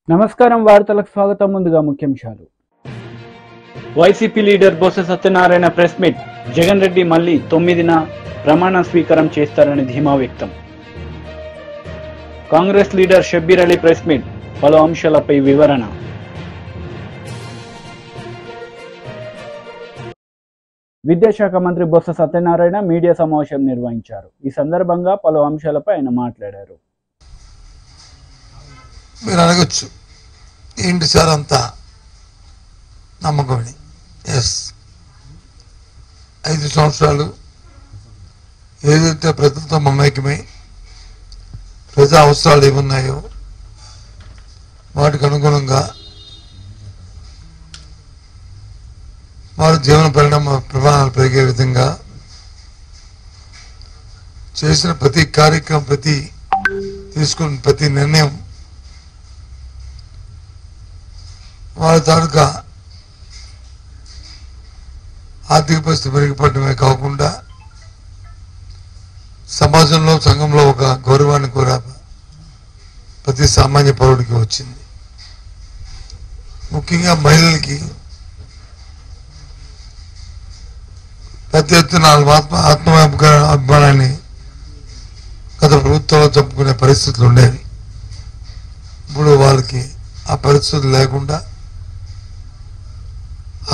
నమస్కారం వార్తలకు స్వాగతం. ముందుగా ముఖ్యాంశాలు. YCP leader Botsa Satyanarayana press meet. Jagan Reddy మళ్లీ 9న ప్రమాణ స్వీకారం చేస్తారని ధీమా వ్యక్తం. Congress leader Shabbir Ali press meet. పలు అంశాలపై వివరణ. విద్యాశాఖ మంత్రి బొత్స సత్యనారాయణ మీడియా సమావేశం నిర్వహించారు. ఈ సందర్భంగా పలు అంశాలపై ఆయన మాట్లాడారు. మీరు అడగచ్చు, ఏంటి సార్ అంతా నమ్మకమని. ఎస్, 5 సంవత్సరాలు ఏదైతే ప్రజలతో మమేకమై ప్రజా అవసరాలు ఏమున్నాయో వాటికి అనుగుణంగా వారి జీవన ప్రమాణాలు పెరిగే విధంగా చేసిన ప్రతి కార్యక్రమం, తీసుకున్న ప్రతి నిర్ణయం వారి తాలూకా ఆర్థిక పరిస్థితి మెరుగుపడమే కాకుండా సమాజంలో, సంఘంలో ఒక గౌరవాన్ని కూడా ప్రతి సామాన్య పౌరుడికి వచ్చింది. ముఖ్యంగా మహిళలకి పెద్ద ఎత్తున అభిమానాన్ని గత ప్రభుత్వంలో చంపుకునే పరిస్థితులు ఉండేవి. ఇప్పుడు వాళ్ళకి ఆ పరిస్థితులు లేకుండా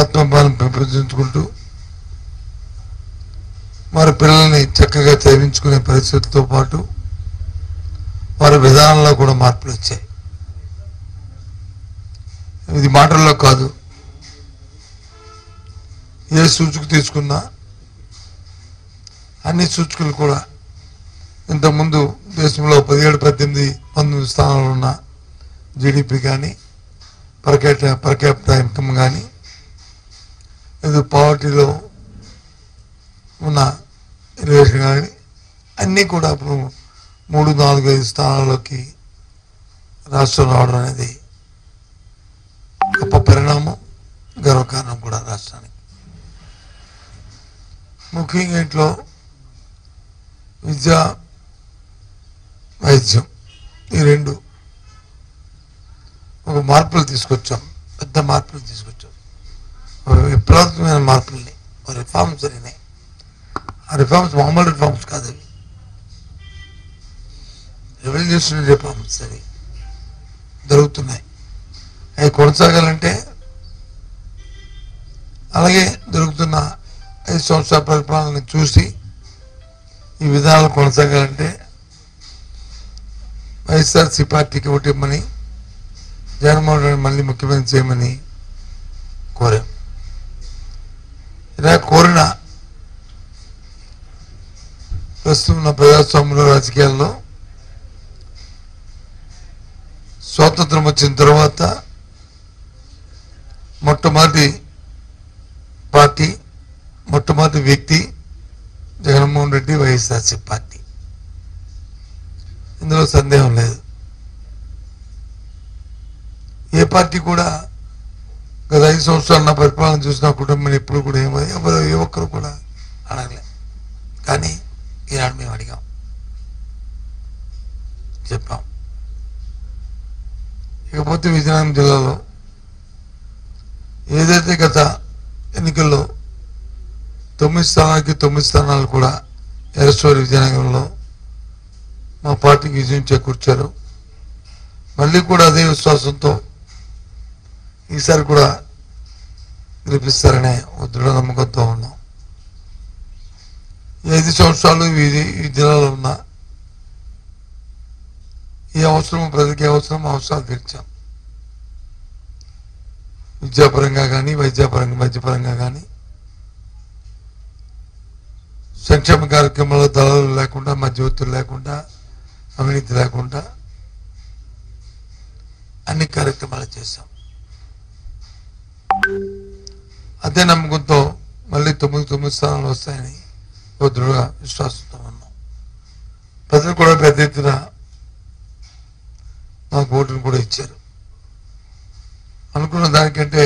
ఆత్మభావం పెంపొందించుకుంటూ వారి పిల్లల్ని చక్కగా చదివించుకునే పరిస్థితులతో పాటు వారి విధానంలో కూడా మార్పులు వచ్చాయి. ఇది మాటల్లో కాదు, ఏ సూచిక తీసుకున్నా అన్ని సూచికలు కూడా ఇంతకుముందు దేశంలో 17, 18, 19 స్థానాలు ఉన్న జీడిపి కానీ, పర్ క్యాపిటల్ ఇన్కమ్ కానీ, ఇది పావర్టీలో ఉన్న రిలేషన్ కానీ అన్నీ కూడా ఇప్పుడు 3, 4, 5 స్థానాల్లోకి రాష్ట్రం రావడం అనేది గొప్ప పరిణామం, గర్వకారణం కూడా రాష్ట్రానికి. ముఖ్యంగా ఇంట్లో విద్య, వైద్యం ఈ రెండు ఒక మార్పులు తీసుకొచ్చాం, పెద్ద మార్పులు తీసుకొచ్చాం, విప్లవాత్మకమైన మార్పుల్ని, రిఫార్మ్స్ జరిగినాయి. ఆ రిఫార్మ్స్ మామూలు రిఫార్మ్స్ కాదు, అవి రెవల్యూషనరీ రిఫార్మ్స్ అవి జరుగుతున్నాయి. అవి కొనసాగాలంటే అలాగే జరుగుతున్న 5 సంవత్సరాల పరిపాలనని చూసి ఈ విధానాలు కొనసాగాలంటే వైఎస్ఆర్సీ పార్టీకి ఓటిమ్మని, జగన్మోహన్ రెడ్డి మళ్ళీ ముఖ్యమంత్రి చేయమని కోరాం. ఇలా కోరిన ప్రస్తుతం ఉన్న ప్రజాస్వామ్యంలో, రాజకీయాల్లో స్వాతంత్రం వచ్చిన తర్వాత మొట్టమొదటి పార్టీ, మొట్టమొదటి వ్యక్తి జగన్మోహన్ రెడ్డి, వైఎస్ఆర్సీ పార్టీ. ఇందులో సందేహం లేదు. ఏ పార్టీ కూడా గత 5 సంవత్సరాలు నా పరిపాలన చూసిన కుటుంబం ఎప్పుడు కూడా ఏ ఒక్కరు కూడా అడగలే. కానీ ఈనాడు మేము అడిగాం, చెప్పాం. ఇకపోతే విజయనగరం జిల్లాలో ఏదైతే గత ఎన్నికల్లో 9 స్థానాలకి 9 స్థానాలు కూడా ఎరస్టోరి విజయనగరంలో మా పార్టీకి విజయం చేకూర్చారు. మళ్ళీ కూడా అదే విశ్వాసంతో ఈసారి కూడా గెలిపిస్తారనే దృఢ నమ్మకంతో ఉన్నాం. 5 సంవత్సరాలు ఈ జిల్లాలో ఉన్న ఏ అవసరం, ప్రజలకి అవసరాలు తీర్చాం. విద్యాపరంగా కానీ, వైద్యపరంగా కానీ, సంక్షేమ కార్యక్రమాల్లో దళాలు లేకుండా, మధ్యవర్తులు లేకుండా, అవినీతి లేకుండా అన్ని కార్యక్రమాలు చేశాం. అదే నమ్మకంతో మళ్ళీ 9 స్థానాలు వస్తాయని ఒక దృఢ విశ్వాసంతో ఉన్నాం. ప్రజలు కూడా పెద్ద ఎత్తున మాకు ఓటును కూడా ఇచ్చారు. అనుకున్న దానికంటే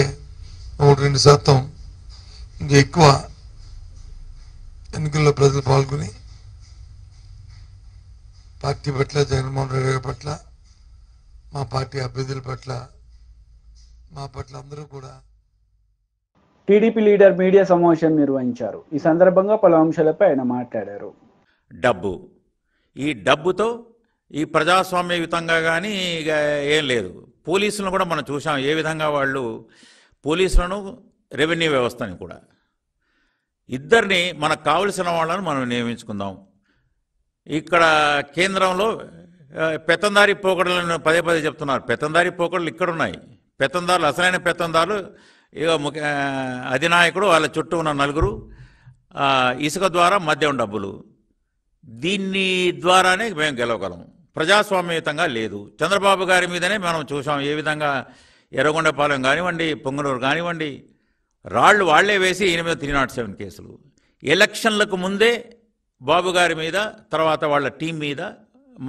1-2% ఇంకా ఎక్కువ ఎన్నికల్లో ప్రజలు పాల్గొని పార్టీ పట్ల, జగన్మోహన్ రెడ్డి గారి పట్ల మా పార్టీ అభ్యర్థుల పట్ల మా పట్ల అందరూ కూడా. టీడీపీ లీడర్ మీడియా సమావేశం నిర్వహించారు. ఈ సందర్భంగా పలు అంశాలపై ఆయన మాట్లాడారు. ఈ డబ్బుతో ఈ ప్రజాస్వామ్యయుతంగా కానీ ఇక ఏం లేదు. పోలీసులను కూడా మనం చూసాం ఏ విధంగా వాళ్ళు పోలీసులను రెవెన్యూ వ్యవస్థని కూడా ఇద్దరిని మనకు కావలసిన వాళ్ళని మనం నియమించుకుందాం. ఇక్కడ కేంద్రంలో పెత్తందారి పోకడలను పదే పదే చెప్తున్నారు. పెత్తందారి పోకడలు ఇక్కడ ఉన్నాయి. పెత్తందారులు అసలైన పెత్తందారులు ఇక అధినాయకుడు వాళ్ళ చుట్టూ ఉన్న నలుగురు, ఇసుక ద్వారా మద్యం డబ్బులు, దీన్ని ద్వారానే మేము గెలవగలం. ప్రజాస్వామ్యయుతంగా లేదు. చంద్రబాబు గారి మీదనే మనం చూసాం ఏ విధంగా ఎర్రగొండపాలెం కానివ్వండి, పొంగనూరు కానివ్వండి, రాళ్ళు వాళ్లే వేసి 307 కేసులు. ఎలక్షన్లకు ముందే బాబు గారి మీద, తర్వాత వాళ్ళ టీం మీద,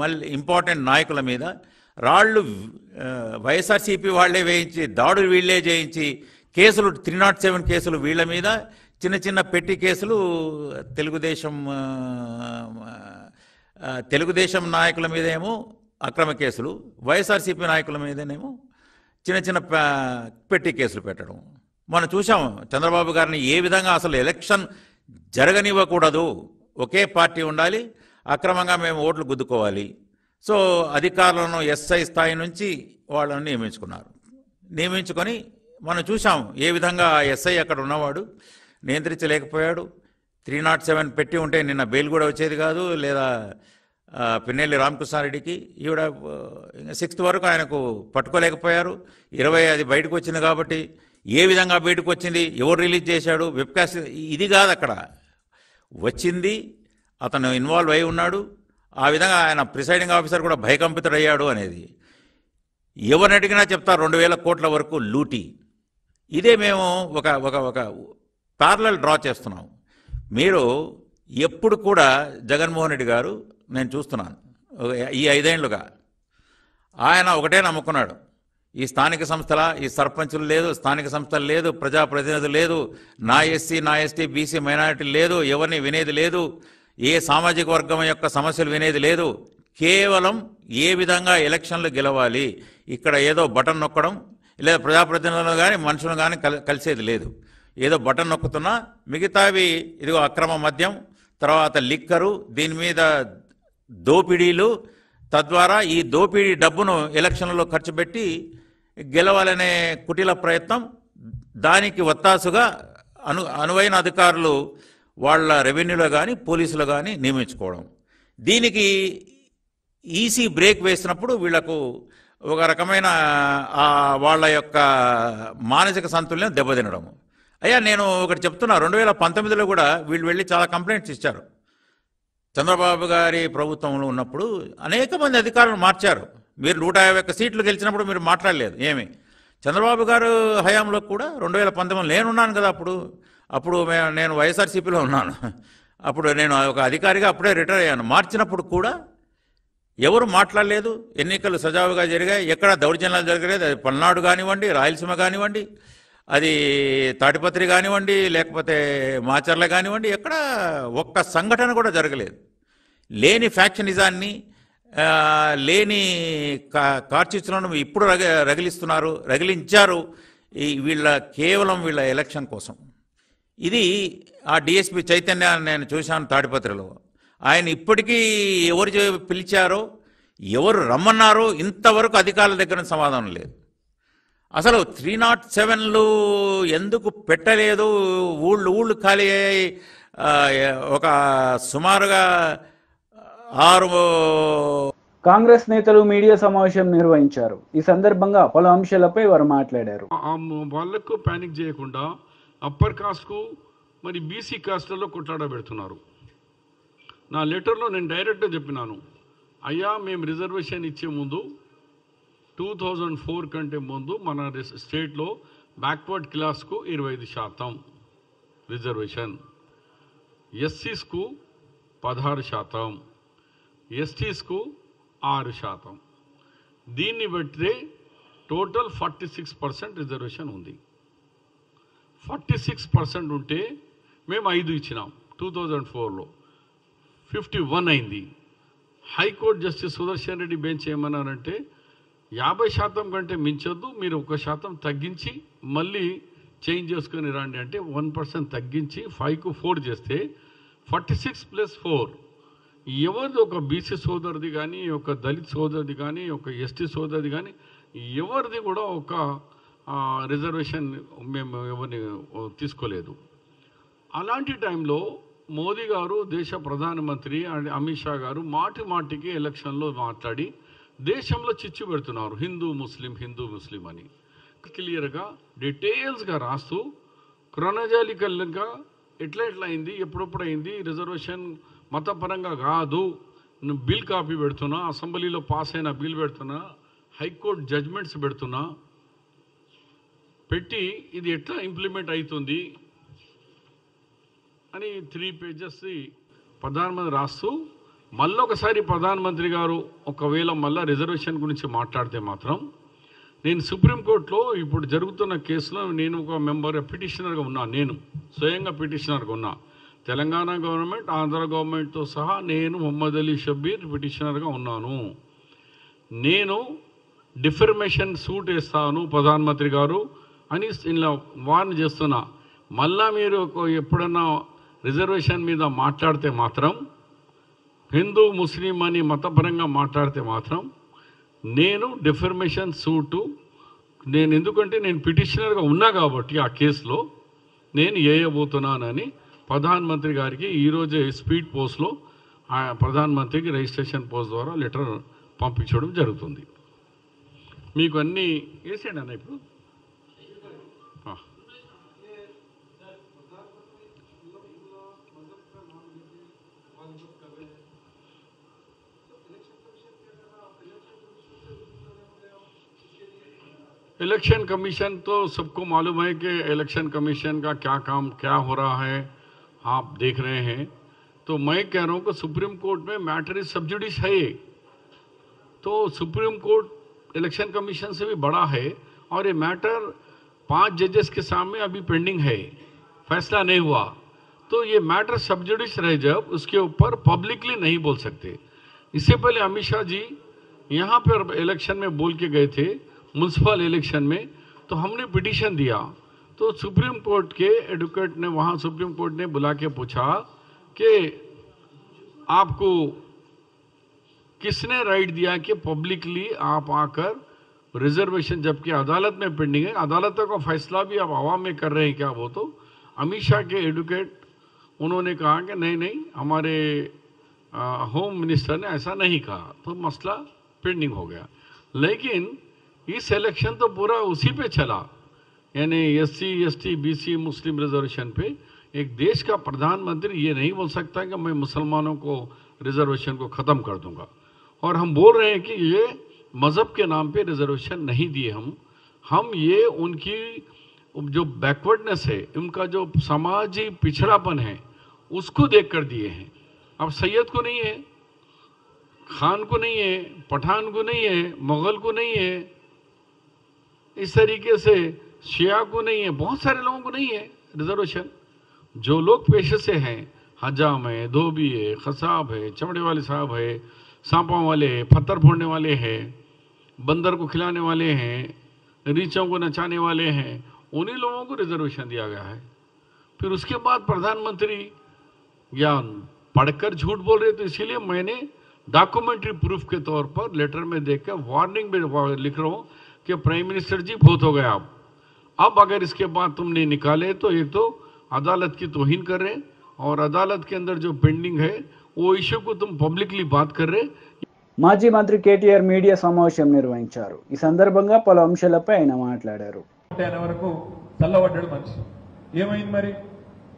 మళ్ళీ ఇంపార్టెంట్ నాయకుల మీద రాళ్ళు వైఎస్ఆర్సీపీ వాళ్లే వేయించి, దాడులు వీళ్లే చేయించి, కేసులు 307 కేసులు వీళ్ల మీద, చిన్న చిన్న పెట్టి కేసులు తెలుగుదేశం నాయకుల మీదేమో అక్రమ కేసులు, వైఎస్ఆర్సీపీ నాయకుల మీదనేమో చిన్న చిన్న పెట్టి కేసులు పెట్టడం మనం చూసాం. చంద్రబాబు గారిని ఏ విధంగా అసలు ఎలక్షన్ జరగనివ్వకూడదు, ఒకే పార్టీ ఉండాలి, అక్రమంగా మేము ఓట్లు గుద్దుకోవాలి. సో అధికారులను ఎస్ఐ స్థాయి నుంచి వాళ్ళని నియమించుకొని మనం చూసాం ఏ విధంగా ఎస్ఐ అక్కడ ఉన్నవాడు నియంత్రించలేకపోయాడు. 307 పెట్టి ఉంటే నిన్న బెయిల్ కూడా వచ్చేది కాదు. లేదా పిన్నెల్లి రామకృష్ణారెడ్డికి ఈవిడ 6th వరకు ఆయనకు పట్టుకోలేకపోయారు. 20 అది బయటకు వచ్చింది కాబట్టి ఏ విధంగా బయటకు వచ్చింది, ఎవరు రిలీజ్ చేశాడు, వెబ్కాస్ట్, ఇది కాదు అక్కడ వచ్చింది. అతను ఇన్వాల్వ్ అయి ఉన్నాడు. ఆ విధంగా ఆయన ప్రిసైడింగ్ ఆఫీసర్ కూడా భయకంపితుడయ్యాడు అనేది ఎవరిని అడిగినా చెప్తారు. 2000 కోట్ల వరకు లూటీ. ఇదే మేము ఒక ఒక ఒక ప్యారలల్ డ్రా చేస్తున్నాం. మీరు ఎప్పుడు కూడా జగన్మోహన్ రెడ్డి గారు, నేను చూస్తున్నాను ఈ 5 ఏళ్లుగా ఆయన ఒకటే నమ్ముకున్నాడు. ఈ స్థానిక సంస్థల, ఈ సర్పంచులు లేదు, స్థానిక సంస్థలు లేదు, ప్రజాప్రతినిధులు లేదు, నా ఎస్సీ నా ఎస్టీ బీసీ మైనారిటీ లేదు, ఎవరిని వినేది లేదు, ఏ సామాజిక వర్గం యొక్క సమస్యలు వినేది లేదు. కేవలం ఏ విధంగా ఎలక్షన్లు గెలవాలి, ఇక్కడ ఏదో బటన్ నొక్కడం, లేదా ప్రజాప్రతినిధులు కానీ మనుషులు కానీ కలిసేది లేదు. ఏదో బటన్ నొక్కుతున్నా మిగతావి ఇదిగో అక్రమ మద్యం, తర్వాత లిక్కరు, దీని మీద దోపిడీలు, తద్వారా ఈ దోపిడీ డబ్బును ఎలక్షన్లలో ఖర్చు పెట్టి గెలవాలనే కుటిల ప్రయత్నం. దానికి ఒత్తాసుగా అనువైన అధికారులు వాళ్ళ రెవెన్యూలో కానీ పోలీసులు కానీ నియమించుకోవడం. దీనికి ఈసీ బ్రేక్ వేసినప్పుడు వీళ్లకు ఒక రకమైన వాళ్ళ యొక్క మానసిక సంతుల్యం దెబ్బతినడం. అయ్యా నేను ఒకటి చెప్తున్నా, 2019లో కూడా వీళ్ళు వెళ్ళి చాలా కంప్లైంట్స్ ఇచ్చారు. చంద్రబాబు గారి ప్రభుత్వంలో ఉన్నప్పుడు అనేక మంది అధికారులను మార్చారు. మీరు 151 సీట్లు గెలిచినప్పుడు మీరు మాట్లాడలేదు ఏమి. చంద్రబాబు గారు హయాంలో కూడా 2019 నేనున్నాను కదా, అప్పుడు నేను వైఎస్ఆర్సీపీలో ఉన్నాను. అప్పుడు నేను ఒక అధికారిగా అప్పుడే రిటైర్ అయ్యాను. మార్చినప్పుడు కూడా ఎవరు మాట్లాడలేదు. ఎన్నికలు సజావుగా జరిగాయి. ఎక్కడ దౌర్జన్యాలు జరగలేదు. అది పల్నాడు కానివ్వండి, రాయలసీమ కానివ్వండి, అది తాటిపత్రి కానివ్వండి, లేకపోతే మాచర్ల కానివ్వండి, ఎక్కడ ఒక్క సంఘటన కూడా జరగలేదు. లేని ఫ్యాక్షనిజాన్ని, లేని కార్చిచ్చులను ఇప్పుడు రగిలించారు కేవలం వీళ్ళ ఎలక్షన్ కోసం. ఇది ఆ డిఎస్పీ చైతన్య నేను చూశాను తాడిపత్రిలో. ఆయన ఇప్పటికీ ఎవరు పిలిచారో, ఎవరు రమ్మన్నారో ఇంతవరకు అధికారుల దగ్గర సమాధానం లేదు. అసలు 307లు ఎందుకు పెట్టలేదు, ఊళ్ళు ఖాళీ అయ్యాయి. ఒక సుమారుగా 6 కాంగ్రెస్ నేతలు మీడియా సమావేశం నిర్వహించారు. ఈ సందర్భంగా పలు అంశాలపై వారు మాట్లాడారు. వాళ్లకు పానిక్ చేయకుండా అప్పర్ కాస్ట్కు మరి బీసీ కాస్ట్లలో కొట్లాడబెడుతున్నారు. నా లెటర్లో నేను డైరెక్ట్గా చెప్పినాను, అయ్యా మేము రిజర్వేషన్ ఇచ్చే ముందు 2004 కంటే ముందు మన స్టేట్లో బ్యాక్వర్డ్ క్లాస్కు 25% రిజర్వేషన్, ఎస్సీస్కు 16%, ఎస్టీస్కు 6%. దీన్ని బట్టితే టోటల్ 46% రిజర్వేషన్ ఉంది. 46% ఉంటే మేము 5 ఇచ్చినాం 2004లో, 51 అయింది. High court justice Sudarshan Reddy bench ఏమన్నారంటే 50% కంటే మించొద్దు, మీరు 1% తగ్గించి మళ్ళీ చేంజ్ చేసుకొని రండి అంటే 1% తగ్గించి 5కు 4 చేస్తే 46+4 ఎవరిది ఒక బీసీ సోదరుది కానీ, ఒక దళిత్ సోదరుది కానీ, ఒక ఎస్టీ సోదరుది కానీ ఎవరిది కూడా ఒక రిజర్వేషన్ మేము ఎవరిని తీసుకోలేదు. అలాంటి టైంలో మోదీ గారు దేశ ప్రధానమంత్రి అండ్ అమిత్ షా గారు మాటికి ఎలక్షన్లో మాట్లాడి దేశంలో చిచ్చు పెడుతున్నారు హిందూ ముస్లిం అని క్లియర్గా డీటెయిల్స్గా రాస్తూ క్రొనాలజికల్గా ఎట్లా అయింది, ఎప్పుడప్పుడు అయింది, రిజర్వేషన్ మతపరంగా కాదు, బిల్ కాపీ పెడుతున్నా, అసెంబ్లీలో పాస్ అయిన బిల్ పెడుతున్నా, హైకోర్టు జడ్జ్మెంట్స్ పెడుతున్నా, పెట్టి ఇది ఎట్లా ఇంప్లిమెంట్ అవుతుంది అని 3 పేజెస్ ప్రధానమంత్రి రాస్తూ మళ్ళీ ఒకసారి ప్రధానమంత్రి గారు ఒకవేళ మళ్ళీ రిజర్వేషన్ గురించి మాట్లాడితే మాత్రం నేను సుప్రీంకోర్టులో ఇప్పుడు జరుగుతున్న కేసులో నేను ఒక పిటిషనర్గా ఉన్నా, నేను స్వయంగా పిటిషనర్గా ఉన్నా. తెలంగాణ గవర్నమెంట్, ఆంధ్ర గవర్నమెంట్తో సహా నేను మొహమ్మద్ అలీ షబ్బీర్ పిటిషనర్గా ఉన్నాను. నేను డిఫర్మేషన్ సూట్ వేస్తాను ప్రధానమంత్రి గారు అని ఇలా వార్న్ చేస్తున్నా. మళ్ళా మీరు ఎప్పుడన్నా రిజర్వేషన్ మీద మాట్లాడితే మాత్రం, హిందూ ముస్లిం అని మతపరంగా మాట్లాడితే మాత్రం నేను డిఫర్మేషన్ సూటు ఎందుకంటే నేను పిటిషనర్గా ఉన్నా కాబట్టి ఆ కేసులో నేను వేయబోతున్నానని ప్రధానమంత్రి గారికి ఈరోజే స్పీడ్ పోస్ట్లో ప్రధానమంత్రికి రిజిస్ట్రేషన్ పోస్ట్ ద్వారా లెటర్ పంపించడం జరుగుతుంది. మీకు అన్నీ వేసేయండి అన్న. ఇప్పుడు इलेक्शन कमीशन तो सबको मालूम है कि इलेक्शन कमीशन का क्या काम क्या हो रहा है, आप देख रहे हैं. तो मैं कह रहा हूँ कि सुप्रीम कोर्ट में मैटर इज सब जुडिस है, तो सुप्रीम कोर्ट इलेक्शन कमीशन से भी बड़ा है और ये मैटर 5 जजेस के सामने अभी पेंडिंग है, फैसला नहीं हुआ. तो ये मैटर सब जुडिस रह जब उसके ऊपर पब्लिकली नहीं बोल सकते. इससे पहले अमित शाह जी यहाँ पर इलेक्शन में बोल के गए थे म्यूनसिपल इलेक्शन में, तो हमने पिटीशन दिया. तो सुप्रीम कोर्ट के एडवोकेट ने वहाँ सुप्रीम कोर्ट ने बुला के पूछा कि आपको किसने राइट दिया कि पब्लिकली आप आकर रिजर्वेशन, जबकि अदालत में पेंडिंग है, अदालत का फैसला भी आप आवाम में कर रहे हैं क्या? वो तो अमित शाह के एडवोकेट उन्होंने कहा कि नहीं हमारे होम मिनिस्टर ने ऐसा नहीं कहा, तो मसला पेंडिंग हो गया. लेकिन इस इलेक्शन तो पूरा उसी पे चला, यानी SC ST BC मुस्लिम रिजर्वेशन पे. एक देश का प्रधानमंत्री ये नहीं बोल सकता कि मैं मुसलमानों को रिजर्वेशन को ख़त्म कर दूंगा. और हम बोल रहे हैं कि ये मज़हब के नाम पे रिजर्वेशन नहीं दिए हम ये उनकी जो बैकवर्डनेस है, उनका जो समाजी पिछड़ापन है, उसको देख कर दिए हैं. अब सैयद को नहीं है, खान को नहीं है, पठान को नहीं है, मुग़ल को नहीं है, इस तरीके से शिया को नहीं है, बहुत सारे लोगों को नहीं है रिजर्वेशन. जो लोग पेशे से हैं, हजाम है, धोबी है, खसाब है, चमड़े वाले साहब है, सांपों वाले, पत्थर फोड़ने वाले हैं, बंदर को खिलाने वाले हैं, रीछों को नचाने वाले हैं, उन्हीं लोगों को रिजर्वेशन दिया गया है. फिर उसके बाद प्रधानमंत्री या पढ़कर झूठ बोल रहे, तो इसीलिए मैंने डॉक्यूमेंट्री प्रूफ के तौर पर लेटर में देकर वार्निंग में लिख रहा हूँ कि प्राइम मिनिस्टर जी बहुत हो गया. अब अगर इसके बाद तुमने निकाले तो एक तो अदालत की तौहीन कर रहे हैं, और अदालत के अंदर जो पेंडिंग है वो इश्यू को तुम पब्लिकली बात कर रहे. మాజీ మంత్రి కేటీఆర్ మీడియా సమావేశం నిర్వహించారు. ఈ సందర్భంగా పలు అంశాలపై ఆయన మాట్లాడారు. వరకు చల్లబడ్డాడు మనిషి. ఏమైంది మరి?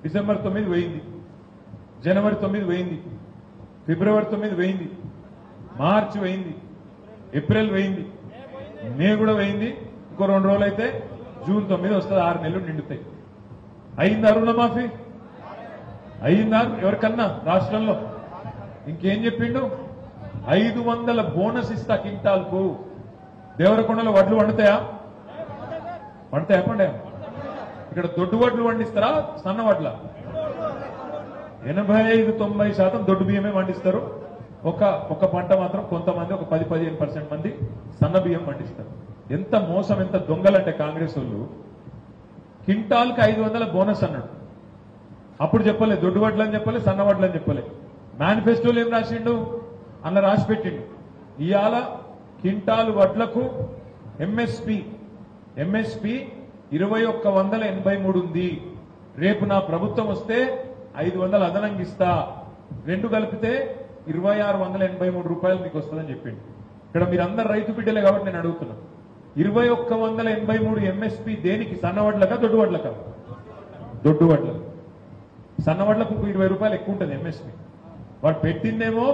డిసెంబర్ 9 పోయింది, జనవరి 9 పోయింది, ఫిబ్రవరి 9 పోయింది, మార్చి పోయింది, ఏప్రిల్ పోయింది, మే కూడా పోయింది. ఇంకో 2 రోజులు అయితే జూన్ 9 వస్తుంది, 6 నెలలు నిండుతాయి. అయిందా రుణమాఫీ? అయిందా ఎవరికన్నా రాష్ట్రంలో? ఇంకేం చెప్పిండు? 500 బోనస్ ఇస్తా కింటాల్కు. దేవరకొండలో వడ్లు వండుతాయా? వండుతాయా? పండాయా? ఇక్కడ దొడ్డు వడ్లు వండిస్తారా, సన్న వడ్ల? 85-90% దొడ్డు బియ్యమే వండిస్తారు. ఒక పంట మాత్రం కొంతమంది ఒక 10-15% మంది సన్న బియ్యం పండిస్తారు. ఎంత మోసం, ఎంత దొంగలంటే కాంగ్రెస్ వాళ్ళు క్వింటాల్కి 500 బోనస్ అన్నాడు. అప్పుడు చెప్పలే దొడ్డు వడ్లు అని చెప్పలే, సన్న వడ్లు అని చెప్పలే. మేనిఫెస్టోలో ఏం రాసిండు అన్న రాసి పెట్టిండు. ఇవాళ క్వింటాలు వడ్లకు ఎంఎస్పి 2183 ఉంది. రేపు నా ప్రభుత్వం వస్తే 500 అదనంగా ఇస్తా, రెండు కలిపితే 2683 రూపాయలు మీకు వస్తుందని చెప్పిండు. ఇక్కడ మీరందరు రైతు బిడ్డలే కాబట్టి నేను అడుగుతున్నా, 2183 ఎంఎస్పి దేనికి? సన్నవడ్లకా దొడ్డు వడ్లకా? దొడ్డు వడ్లకు. సన్నవడ్లకు 20 రూపాయలు ఎక్కువ ఉంటుంది ఎంఎస్పి. వాడు పెట్టిందేమో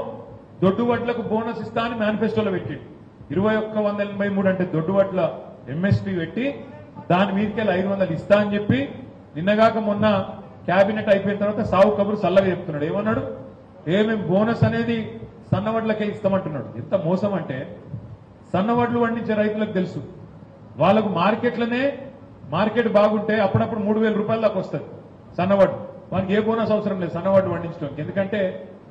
దొడ్డు వడ్లకు బోనస్ ఇస్తా అని మేనిఫెస్టోలో పెట్టిండు. 2183 అంటే దొడ్డు వడ్ల ఎంఎస్పి పెట్టి దాని మీదకెళ్ళి 500 ఇస్తా అని చెప్పి నిన్నగాక మొన్న క్యాబినెట్ అయిపోయిన తర్వాత సావు కబురు సల్లగా చెప్తున్నాడు. ఏమన్నాడు? ఏమేం బోనస్ అనేది సన్నవడ్లకే ఇస్తామంటున్నాడు. ఎంత మోసం అంటే, సన్నవడ్లు పండించే రైతులకు తెలుసు, వాళ్ళకు మార్కెట్ బాగుంటే అప్పుడప్పుడు 3000 రూపాయల దాకా వస్తుంది సన్నవడ్లు. వానికి ఏ బోనస్ అవసరం లేదు సన్నవడ్లు పండించడానికి. ఎందుకంటే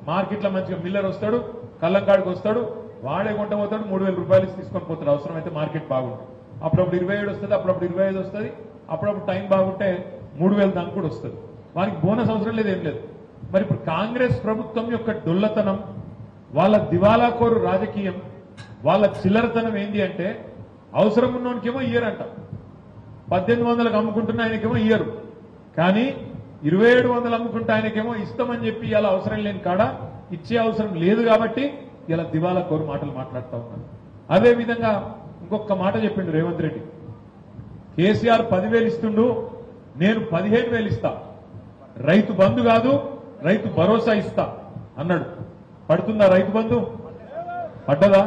మార్కెట్లో మంచిగా మిల్లర్ వస్తాడు, కల్లంకాడికి వస్తాడు, వాడే కొంట పోతాడు, 3000 రూపాయలు తీసుకొని పోతాడు. అవసరమైతే మార్కెట్ బాగుంటుంది. అప్పుడప్పుడు 27 వస్తుంది, అప్పుడప్పుడు 25 వస్తుంది, అప్పుడప్పుడు టైం బాగుంటే 3000 దాకా కూడా వస్తుంది. వానికి బోనస్ అవసరం లేదు, ఏం లేదు. మరి ఇప్పుడు కాంగ్రెస్ ప్రభుత్వం యొక్క డొల్లతనం, వాళ్ళ దివాలాకోరు రాజకీయం, వాళ్ళ చిల్లరతనం ఏంటి అంటే, అవసరం ఉన్నోనికేమో ఇయ్యరంట. 1800లకు అమ్ముకుంటున్న ఆయనకేమో ఇయ్యరు, కానీ 2700 అమ్ముకుంటే ఆయనకేమో ఇస్తామని చెప్పి ఇలా అవసరం లేని కాడ ఇచ్చే అవసరం లేదు కాబట్టి ఇలా దివాలాకోరు మాటలు మాట్లాడుతూ ఉన్నారు. అదే విధంగా ఇంకొక మాట చెప్పిండు రేవంత్ రెడ్డి. కేసీఆర్ 10,000 ఇస్తుండు, నేను 15,000 ఇస్తా, రైతు బంధు కాదు రైతు భరోసా ఇస్తా అన్నాడు. పడుతుందా రైతు బంధు? పడ్డదా?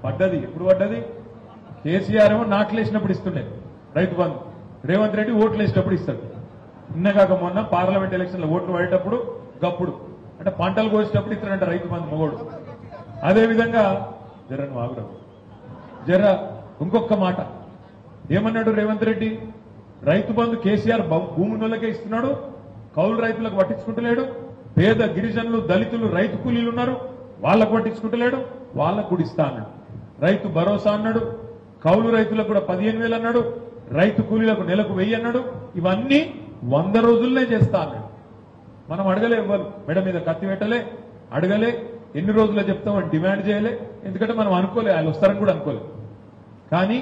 పడ్డది. ఎప్పుడు పడ్డది? కేసీఆర్ ఏమో నాట్లేసినప్పుడు ఇస్తుండే రైతు బంధు, రేవంత్ రెడ్డి ఓట్లు వేసినప్పుడు ఇస్తాడు. నిన్నగాక మొన్న పార్లమెంట్ ఎలక్షన్ లో ఓట్లు పడేటప్పుడు గప్పుడు, అంటే పంటలు కోసేటప్పుడు ఇస్తాడంట రైతు బంధు మొగోడు. అదేవిధంగా జరను ఆగురావు జర ఇంకొక మాట ఏమన్నాడు రేవంత్ రెడ్డి? రైతు బంధు కేసీఆర్ భూములకే ఇస్తున్నాడు, కౌలు రైతులకు పట్టించుకుంటలేడు. పేద గిరిజనులు, దళితులు, రైతు కూలీలు ఉన్నారు, వాళ్ళకు పట్టించుకుంటలేడు, వాళ్ళకు కూడా ఇస్తా అన్నాడు. రైతు భరోసా అన్నాడు, కౌలు రైతులకు కూడా 15,000 అన్నాడు, రైతు కూలీలకు నెలకు 1000 అన్నాడు. ఇవన్నీ 100 రోజుల్లోనే చేస్తా అన్నాడు. మనం అడగలే, ఇవ్వరు మెడ మీద కత్తి పెట్టలే, అడగలే, ఎన్ని రోజుల్లో చెప్తామని డిమాండ్ చేయలే. ఎందుకంటే మనం అనుకోలే వాళ్ళు వస్తారని కూడా అనుకోలే. కానీ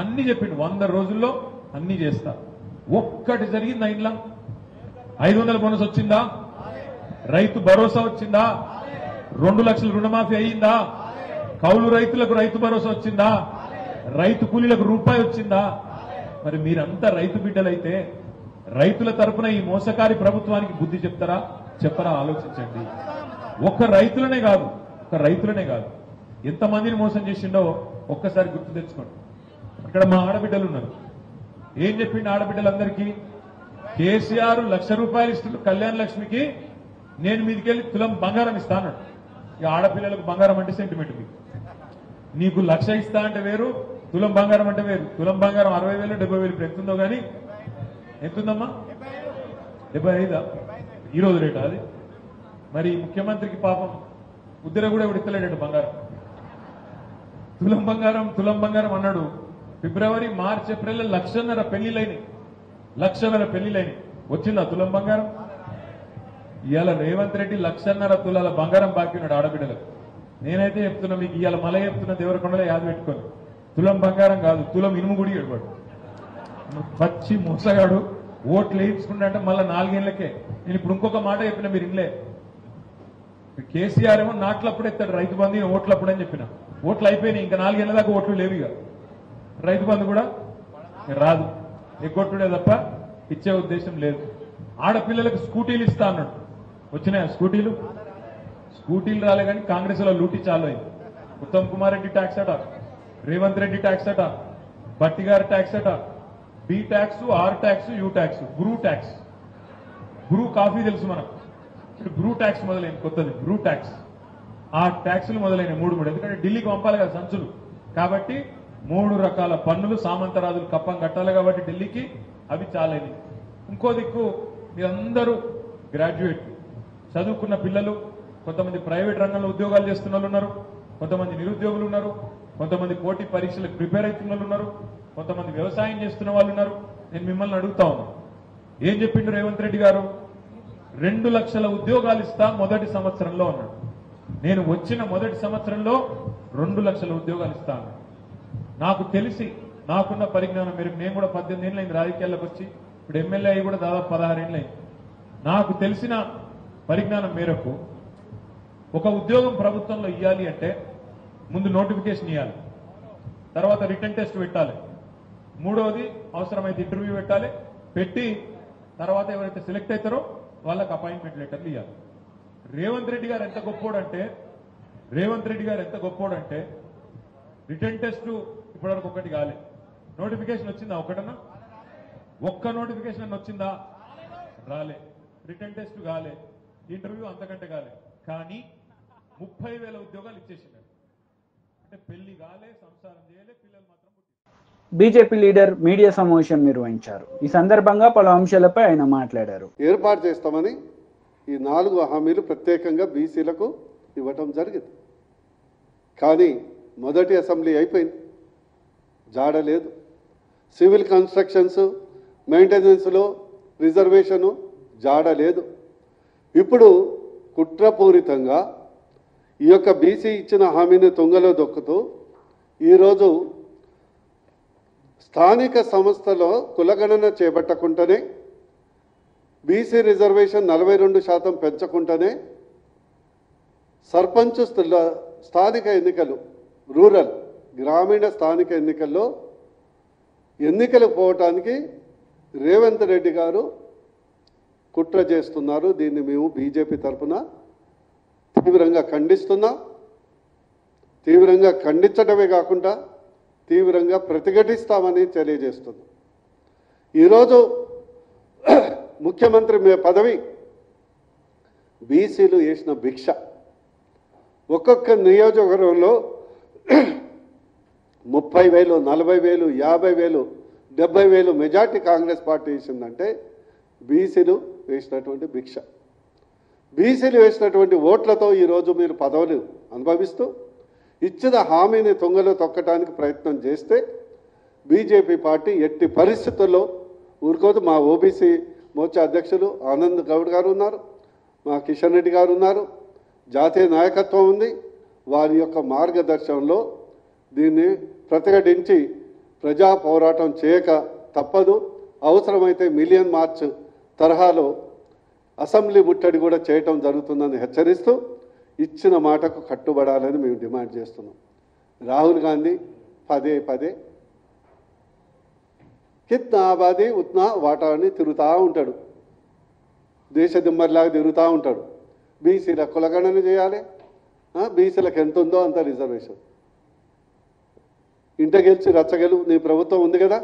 అన్ని చెప్పిండు, 100 రోజుల్లో అన్ని చేస్తా. ఒక్కటి జరిగింది ఇంట్లో? 500 బోనస్ వచ్చిందా? రైతు భరోసా వచ్చిందా? 2 లక్షల రుణమాఫీ అయ్యిందా? కౌలు రైతులకు రైతు భరోసా వచ్చిందా? రైతు కూలీలకు రూపాయి వచ్చిందా? మరి మీరంతా రైతు బిడ్డలైతే రైతుల తరపున ఈ మోసకారి ప్రభుత్వానికి బుద్ధి చెప్తారా చెప్పరా? ఆలోచించండి. ఒక్క రైతులనే కాదు ఎంతమందిని మోసం చేసిండో ఒక్కసారి గుర్తు తెచ్చుకోండి. ఇక్కడ మా ఆడబిడ్డలు ఉన్నారు. ఏం చెప్పిండు ఆడబిడ్డలందరికీ? కేసీఆర్ 1,00,000 రూపాయలు ఇస్తుండ్రు కళ్యాణ లక్ష్మికి, నేను మీదికెళ్ళి తులం బంగారం ఇస్తాను. ఇక ఆడపిల్లలకు బంగారం అంటే సెంటిమెంట్. నీకు 1,00,000 ఇస్తా అంటే వేరు, తులం బంగారం అంటే వేరు. తులం బంగారం 60,000 70,000 ఇప్పుడు ఎంతుందో కానీ, ఎంతుందమ్మా? 75 ఈ రోజు రేటు అది. మరి ముఖ్యమంత్రికి పాపం ఉద్దిర కూడా ఇప్పుడు ఇస్తలేడు బంగారం. తులం బంగారం అన్నాడు. ఫిబ్రవరి, మార్చ్, ఏప్రిల్ 1,00,000 పెళ్లిలైనవి. 1,00,000 పెళ్లిలైనవి. వచ్చిందా తులం బంగారం? ఇవాళ రేవంత్ రెడ్డి 1,00,000 తులాల బంగారం బాకీ ఉన్నాడు ఆడబిడ్డలకు. నేనైతే చెప్తున్నా మీకు, ఇవాళ మళ్ళీ చెప్తున్నా, దేవరకొండలో యాద పెట్టుకొని, తులం బంగారం కాదు, తులం ఇనుము గుడి ఎడవాడు. పచ్చి మోసగాడు. ఓట్లు వేయించుకుంటే మళ్ళీ 4 ఏళ్లకే. నేను ఇప్పుడు ఇంకొక మాట చెప్పిన, మీరు ఇన్లే. కేసీఆర్ ఏమో నాట్లప్పుడు ఎత్తాడు రైతు బంధు, ఓట్లప్పుడు అని చెప్పిన. ఓట్లు అయిపోయినాయి, ఇంకా 4 ఏళ్ల దాకా ఓట్లు లేవు. ఇక రైతు బంధు కూడా రాదు, ఎగ్గొట్టుడే తప్ప ఇచ్చే ఉద్దేశం లేదు. ఆడపిల్లలకు స్కూటీలు ఇస్తా అన్నాడు. వచ్చినాయా స్కూటీలు? స్కూటీలు రాలే కానీ కాంగ్రెస్ లో లూటీ చాలు అయింది. ఉత్తమ్ కుమార్ రెడ్డి ట్యాక్స్ అట, రేవంత్ రెడ్డి ట్యాక్స్ అట, భట్టి గారి ట్యాక్స్ అట, B tax, R tax, U tax, Bru tax. Bru coffee తెలుసు మనకు, ఇప్పుడు బ్రూ ట్యాక్స్ మొదలైంది కొత్తది, బ్రూ ట్యాక్స్. ఆ ట్యాక్సులు మొదలైనవి 3 ఎందుకంటే ఢిల్లీకి పంపాలి కదా సంచులు, కాబట్టి 3 రకాల పన్నులు సామంతరాజులు కప్పం కట్టాలి కాబట్టి ఢిల్లీకి, అవి చాలని. ఇంకో దిక్కు మీరందరూ గ్రాడ్యుయేట్ చదువుకున్న పిల్లలు, కొంతమంది ప్రైవేట్ రంగంలో ఉద్యోగాలు చేస్తున్న వాళ్ళు ఉన్నారు, కొంతమంది నిరుద్యోగులు ఉన్నారు, కొంతమంది పోటీ పరీక్షలకు ప్రిపేర్ అవుతున్న వాళ్ళు ఉన్నారు, కొంతమంది వ్యవసాయం చేస్తున్న వాళ్ళు ఉన్నారు. నేను మిమ్మల్ని అడుగుతా ఉన్నాను, ఏం చెప్పిండు రేవంత్ రెడ్డి గారు? 2 లక్షల ఉద్యోగాలు ఇస్తా మొదటి సంవత్సరంలో అన్నాడు. నేను వచ్చిన మొదటి సంవత్సరంలో 2 లక్షల ఉద్యోగాలు ఇస్తా అన్నాడు. నాకు తెలిసి నాకున్న పరిజ్ఞానం మేరకు, నేను కూడా 18 ఏళ్ళు అయింది రాజకీయాల్లోకి వచ్చి, ఇప్పుడు ఎమ్మెల్యే అయ్యి కూడా దాదాపు 16 ఏళ్ళు అయింది. నాకు తెలిసిన పరిజ్ఞానం మేరకు ఒక ఉద్యోగం ప్రభుత్వంలో ఇవ్వాలి అంటే ముందు నోటిఫికేషన్ ఇవ్వాలి, తర్వాత రిటర్న్ టెస్ట్ పెట్టాలి, మూడవది అవసరమైతే ఇంటర్వ్యూ పెట్టాలి, పెట్టి తర్వాత ఎవరైతే సెలెక్ట్ అవుతారో వాళ్ళకి అపాయింట్మెంట్ లెటర్లు ఇవ్వాలి. రేవంత్ రెడ్డి గారు ఎంత గొప్పోడంటే రిటర్న్ టెస్ట్ ఇప్పటివరకు ఒకటి కాలే. నోటిఫికేషన్ వచ్చిందా? ఒకటన్నా ఒక్క నోటిఫికేషన్ అన్న వచ్చిందా? రాలే. రిటర్న్ టెస్ట్ కాలే, ఇంటర్వ్యూ అంతకంటే కాలే. కానీ 30,000 ఉద్యోగాలు ఇచ్చేసినారు. అంటే పెళ్లి కాలే, సంసారం చేయలే, పిల్లలు మాత్రం. బీజేపీ లీడర్ మీడియా సమావేశం నిర్వహించారు. ఈ సందర్భంగా పలు అంశాలపై ఆయన మాట్లాడారు. ఏర్పాటు చేస్తామని ఈ 4 హామీలు ప్రత్యేకంగా బీసీలకు ఇవ్వటం జరిగింది. కానీ మొదటి అసెంబ్లీ అయిపోయింది, జాడలేదు. సివిల్ కన్స్ట్రక్షన్స్, మెయింటెనెన్స్లో రిజర్వేషను జాడలేదు. ఇప్పుడు కుట్రపూరితంగా ఈ యొక్క బీసీ ఇచ్చిన హామీని తుంగలో దొక్కుతూ ఈరోజు స్థానిక సంస్థలో కులగణన చేపట్టకుండానే, బీసీ రిజర్వేషన్ 42% పెంచకుండానే సర్పంచ్ స్థానిక ఎన్నికలు, రూరల్ గ్రామీణ స్థానిక ఎన్నికల్లో ఎన్నికలు పోవటానికి రేవంత్ రెడ్డి గారు కుట్ర చేస్తున్నారు. దీన్ని మేము బీజేపీ తరఫున తీవ్రంగా ఖండిస్తున్నాం. తీవ్రంగా ఖండించడమే కాకుండా తీవ్రంగా ప్రతిఘటిస్తామని తెలియజేస్తున్నాం. ఈరోజు ముఖ్యమంత్రి పదవి బీసీలు వేసిన భిక్ష. ఒక్కొక్క నియోజకవర్గంలో 30,000, 40,000, 50,000, 70,000 మెజార్టీ కాంగ్రెస్ పార్టీ వేసిందంటే బీసీలు వేసినటువంటి భిక్ష. బీసీలు వేసినటువంటి ఓట్లతో ఈరోజు మీరు పదవులు అనుభవిస్తూ ఇచ్చిన హామీని తుంగలో తొక్కడానికి ప్రయత్నం చేస్తే బీజేపీ పార్టీ ఎట్టి పరిస్థితుల్లో ఊరుకోదు. మా ఓబీసీ మోర్చా అధ్యక్షులు ఆనంద్ గౌడ్ గారు ఉన్నారు, మా కిషన్ రెడ్డి గారు ఉన్నారు, జాతీయ నాయకత్వం ఉంది. వారి యొక్క మార్గదర్శనంలో దీన్ని ప్రతిఘటించి ప్రజా పోరాటం చేయక తప్పదు. అవసరమైతే మిలియన్ మార్చ్ తరహాలో అసెంబ్లీ ముట్టడి కూడా చేయటం జరుగుతుందని హెచ్చరిస్తూ ఇచ్చిన మాటకు కట్టుబడాలని మేము డిమాండ్ చేస్తున్నాం. రాహుల్ గాంధీ పదే పదే కిత్నా ఆబాదీ ఉత్నా వాటా అని తిరుగుతూ ఉంటాడు, దేశ దిమ్మర్లాగా తిరుగుతూ ఉంటాడు. బీసీల కులగణన చేయాలి, బీసీలకు ఎంత ఉందో అంత రిజర్వేషన్. ఇంట గెలిచి రచ్చగలు నీ ప్రభుత్వం ఉంది కదా,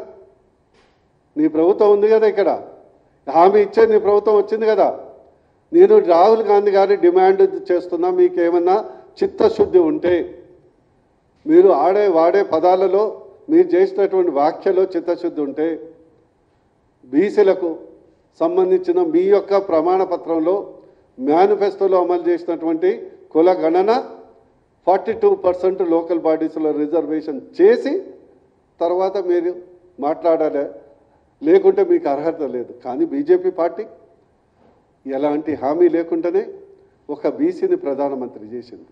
నీ ప్రభుత్వం ఉంది కదా, ఇక్కడ హామీ ఇచ్చే నీ ప్రభుత్వం వచ్చింది కదా. నేను రాహుల్ గాంధీ గారి డిమాండ్ చేస్తున్నా, మీకేమన్నా చిత్తశుద్ధి ఉంటే మీరు వాడే పదాలలో మీరు చేసినటువంటి వ్యాఖ్యలో చిత్తశుద్ధి ఉంటే బీసీలకు సంబంధించిన మీ యొక్క ప్రమాణ పత్రంలో మేనిఫెస్టోలో అమలు చేసినటువంటి కుల గణన 42% లోకల్ బాడీస్లో రిజర్వేషన్ చేసి తర్వాత మీరు మాట్లాడాలి, లేకుంటే మీకు అర్హత లేదు. కానీ బీజేపీ పార్టీ ఎలాంటి హామీ లేకుండానే ఒక బీసీని ప్రధానమంత్రి చేసింది.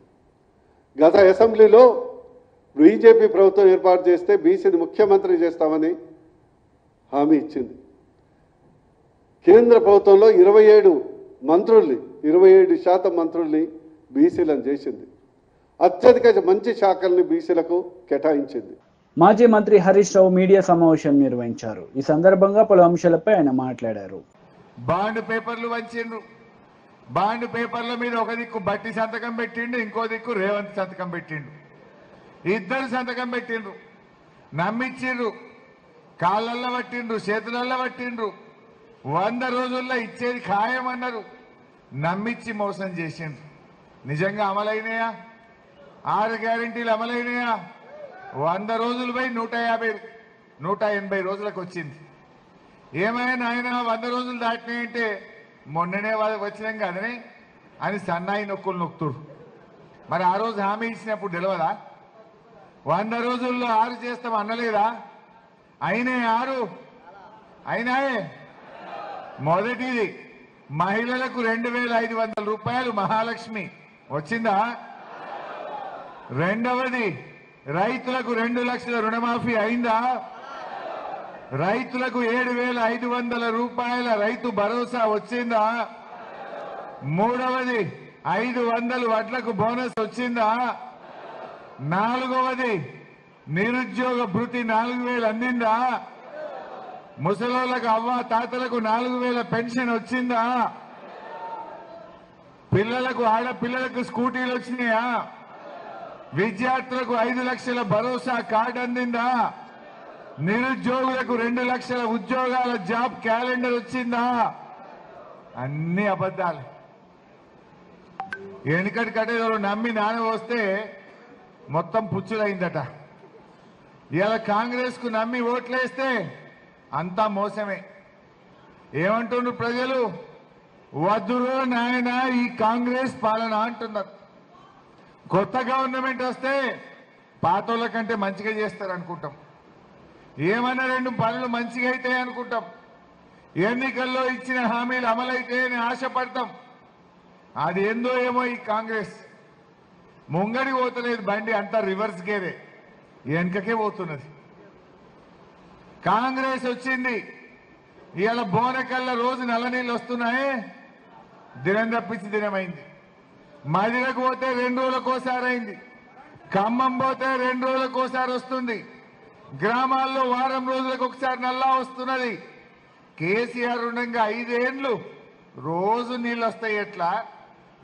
గత అసెంబ్లీలో బీజేపీ ప్రభుత్వం ఏర్పాటు చేస్తే బీసీని ముఖ్యమంత్రి చేస్తామని హామీ ఇచ్చింది. కేంద్ర ప్రభుత్వంలో 27 మంత్రుల్ని 27% మంత్రుల్ని బీసీలను చేసింది. అత్యధిక మంచి శాఖల్ని బీసీలకు కేటాయించింది. మాజీ మంత్రి హరీష్ రావు మీడియా సమావేశం నిర్వహించారు. ఈ సందర్భంగా పలు అంశాలపై ఆయన మాట్లాడారు. బాండ్ పేపర్లు వంచిండ్రు. బాండ్ పేపర్ల మీద ఒక దిక్కు బట్టి సంతకం పెట్టిండు, ఇంకో దిక్కు రేవంత్ సంతకం పెట్టిండు. ఇద్దరు సంతకం పెట్టిండ్రు, నమ్మించిండ్రు, కాళ్ళల్లో పట్టిండ్రు, చేతులల్లో పట్టిండ్రు. 100 రోజుల్లో ఇచ్చేది ఖాయమన్నారు, నమ్మించి మోసం చేసిండ్రు. నిజంగా అమలైనయా? 6 గ్యారెంటీలు అమలైనయా? 100 రోజులు పోయి 180 రోజులకు వచ్చింది. ఏమైనా ఆయన 100 రోజులు దాటినాయంటే మొన్ననే వచ్చినాం కదనే, అని సన్నాయి నొక్కులు నొక్కుతుడు. మరి ఆ రోజు హామీ ఇచ్చినప్పుడు తెలియదా? 100 రోజుల్లో 6 చేస్తాం అనలేదా? అయినే 6 అయినాయే. మొదటిది మహిళలకు 2500 రూపాయలు మహాలక్ష్మి వచ్చిందా? రెండవది రైతులకు 2 లక్షల రుణమాఫీ అయిందా? రైతులకు 7500 రూపాయల రైతు భరోసా వచ్చిందా? మూడవది 500 వడ్లకు బోనస్ వచ్చిందా? నాలుగవది నిరుద్యోగ భృతి 4000 అందిందా? ముసలోళ్ళకు అవ్వ తాతలకు 4000 పెన్షన్ వచ్చిందా? పిల్లలకు ఆడపిల్లలకు స్కూటీలు వచ్చినాయా? విద్యార్థులకు 5 లక్షల భరోసా కార్డు అందిందా? నిరుద్యోగులకు 2 లక్షల ఉద్యోగాల జాబ్ క్యాలెండర్ వచ్చిందా? అన్ని అబద్ధాలు. వెనుకటి కట్టేదో నమ్మి నాన్న వస్తే మొత్తం పుచ్చులైందట. ఇలా కాంగ్రెస్ కు నమ్మి ఓట్లేస్తే అంతా మోసమే. ఏమంటున్నారు ప్రజలు? వద్దురో నాయన ఈ కాంగ్రెస్ పాలన అంటున్నారు. కొత్త గవర్నమెంట్ వస్తే పాతోళ్ళ కంటే మంచిగా చేస్తారు అనుకుంటాం. ఏమన్నా 2 పనులు మంచిగా అయితే అనుకుంటాం. ఎన్నికల్లో ఇచ్చిన హామీలు అమలైతే అని ఆశపడతాం. అది ఏందో ఏమో ఈ కాంగ్రెస్ ముంగడి పోతలేదు, బండి అంతా రివర్స్ గేరే వెనుకకే పోతున్నది. కాంగ్రెస్ వచ్చింది, ఇవాళ బోనకల్లా రోజు నల్ల నీళ్ళు వస్తున్నాయే, దినం తప్పించి దినమైంది. మదిరకు పోతే 2 రోజులకోసారి అయింది. ఖమ్మం పోతే 2 రోజులకోసారి వస్తుంది. గ్రామాల్లో వారం రోజులకు ఒకసారి నల్లా వస్తున్నది. కేసీఆర్ ఉండగా 5 ఏళ్లు రోజు నీళ్ళు వస్తాయి ఎట్లా?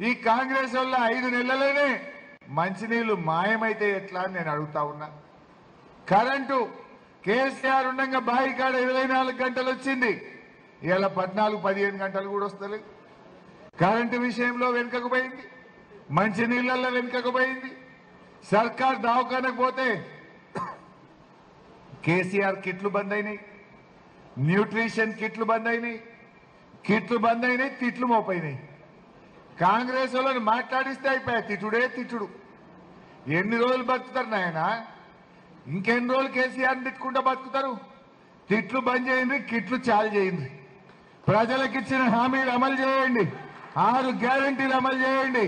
ఈ కాంగ్రెస్ వల్ల 5 నెలలనే మంచినీళ్లు మాయమైతే ఎట్లా అని నేను అడుగుతా ఉన్నా. కరెంటు కేసీఆర్ ఉండగా బావి కాడ 24 గంటలు వచ్చింది, ఇలా 14-15 గంటలు కూడా వస్తలేదు. కరెంటు విషయంలో వెనుకకు పోయింది, మంచినీళ్ళల్లో వెనుకకు పోయింది. సర్కార్ దవాఖానకు పోతే కేసీఆర్ కిట్లు బంద్ అయినాయి, న్యూట్రిషన్ కిట్లు బంద్ అయినాయి, కిట్లు బంద్ అయినాయి, తిట్లు మోపైనాయి. కాంగ్రెస్ వాళ్ళని మాట్లాడిస్తే అయిపోయా తిట్టుడే తిట్టుడు. ఎన్ని రోజులు బతుకుతారు నాయన? ఇంకెన్ని రోజులు కేసీఆర్ని తిట్టుకుంటూ బతుకుతారు? తిట్లు బంద్ చేయండి, కిట్లు చాలు చేయండి. ప్రజలకు ఇచ్చిన హామీలు అమలు చేయండి, 6 గ్యారంటీలు అమలు చేయండి,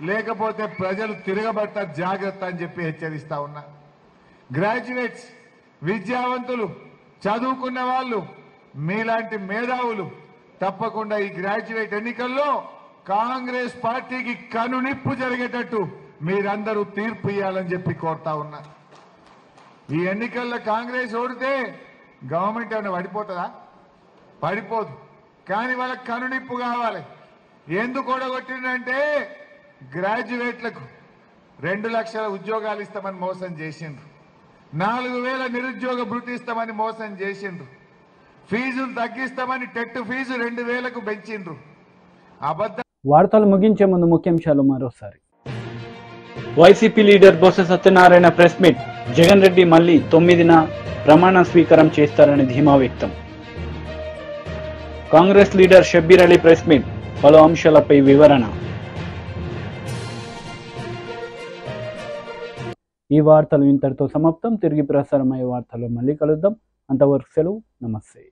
లేకపోతే ప్రజలు తిరగబడతారు, జాగ్రత్త అని చెప్పి హెచ్చరిస్తా ఉన్నా. గ్రాడ్యుయేట్స్, విద్యావంతులు, చదువుకున్న వాళ్ళు, మీలాంటి మేధావులు తప్పకుండా ఈ గ్రాడ్యుయేట్ ఎన్నికల్లో కాంగ్రెస్ పార్టీకి కనునిప్పు జరిగేటట్టు మీరందరూ తీర్పు ఇవ్వాలని చెప్పి కోరుతా ఉన్నా. ఈ ఎన్నికల్లో కాంగ్రెస్ ఓడితే గవర్నమెంట్ ఏమైనా పడిపోతుందా? పడిపోదు. కానీ వాళ్ళకి కనునిప్పు కావాలి. ఎందుకు ఓడగొట్టిందంటే గ్రాడ్యుయేట్లకు 2 లక్షల ఉద్యోగాలు ఇస్తామని మోసం చేసిండ్రు, 4000 నిరుద్యోగ భృతి ఇస్తామని మోసం చేసిండ్రు, ఫీజులు తగ్గిస్తామని టెట్ ఫీజు 2000కు పెంచిండ్రు. అబద్ధం. వార్తలు ముగించే ముందు ముఖ్యాంశాలు మరోసారి. YCP leader Botsa Satyanarayana press meet. Jagan Reddy మళ్లీ 9న ప్రమాణ స్వీకారం చేస్తారని ధీమా వ్యక్తం. Congress leader Shabbir Ali press meet. పలు అంశాలపై వివరణ. ఈ వార్తలు ఇంతటితో సమాప్తం. తిరిగి ప్రసారమయ్యే వార్తల్లో మళ్ళీ కలుద్దాం. అంతవరకు సెలవు. నమస్తే.